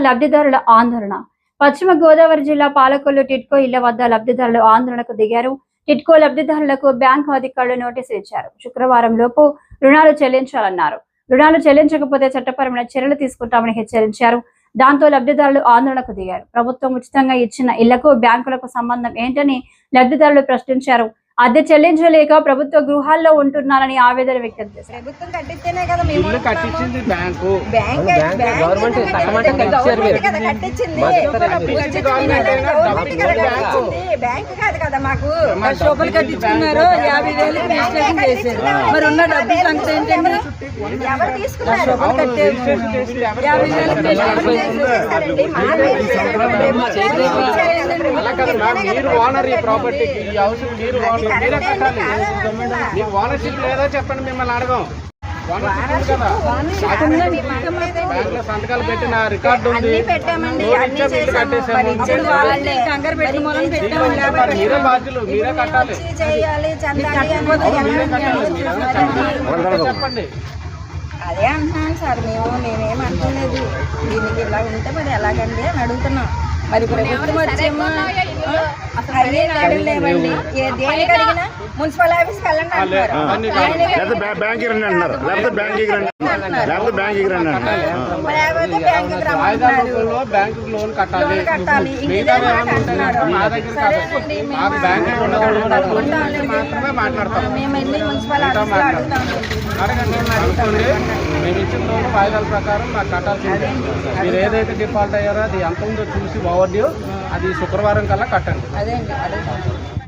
లబ్ధిదారుల ఆందోళన. పశ్చిమ గోదావరి జిల్లా పాలకొల్లు టిడ్కో ఇళ్ల వద్ద లబ్ధిదారులు ఆందోళనకు దిగారు. టిడ్కో లబ్ధిదారులకు బ్యాంకు అధికారులు నోటీసులు ఇచ్చారు. శుక్రవారం లోపు రుణాలు చెల్లించాలన్నారు. రుణాలు చెల్లించకపోతే చట్టపరమైన చర్యలు తీసుకుంటామని హెచ్చరించారు. దాంతో లబ్ధిదారులు ఆందోళనకు దిగారు. ప్రభుత్వం ఉచితంగా ఇచ్చిన ఇళ్లకు బ్యాంకులకు సంబంధం ఏంటని లబ్ధిదారులు ప్రశ్నించారు. అద్దె చెల్లించలేక ప్రభుత్వ గృహాల్లో ఉంటున్నారని ఆవేదన వ్యక్తం చేశారు. ప్రభుత్వం కట్టిస్తేనే కదా మేము ఇల్లు కట్టించింది బ్యాంకు. గవర్నమెంట్ కట్టించింది. బ్యాంకు కాదు కదా మాకు. 10 రూపాయలు కట్టించుకున్నారు, 50,000 రిజిస్ట్రేషన్ చేశారు. మరి ఉన్న డబ్బులు సంగతి ఏంటండి? ఎవరు తీసుకున్నారు? 50,000 మీరు ఓనర్ ఈ ప్రాపర్టీకి, ఈ హౌస్ మీరు ఓనర్, మీరే కట్టాలి. మీకు ఓనర్షిప్ లేదా చెప్పండి, మిమ్మల్ని అడగం. ఓనర్షిప్ కదా, బ్యాంకులో సంతకాలు పెట్టిన రికార్డు ఉంది. మీరే బాధ్యులు, మీరే కట్టాలి. చెప్పండి. అదే అంటున్నాను సార్, నేనేమంటలేదు. దీనికి ఇలా ఉంటే మరి ఎలాగండి అని అడుగుతున్నాం. మరి ప్రభుత్వం వచ్చేమో అదే నాడు లేవండి. దేనికి అడిగినా మున్సిపల్ ఆఫీస్కి వెళ్ళండి అంటున్నారు. బ్యాంకు లోన్ కట్టాలి. మాట్లాడతాం. మేము వెళ్ళి మున్సిపల్ ఆఫీస్లో అడుగుతాం. మేము ఇచ్చిన లోన్ వాయిదాల ప్రకారం నాకు కట్టాల్సిందే. మీరు ఏదైతే డిఫాల్ట్ అయ్యారో అది ఎంత ఉందో చూసి ఓవర్ డ్యూ అది శుక్రవారం కల్లా కట్టండి. అదే అండి అడుగుతాం.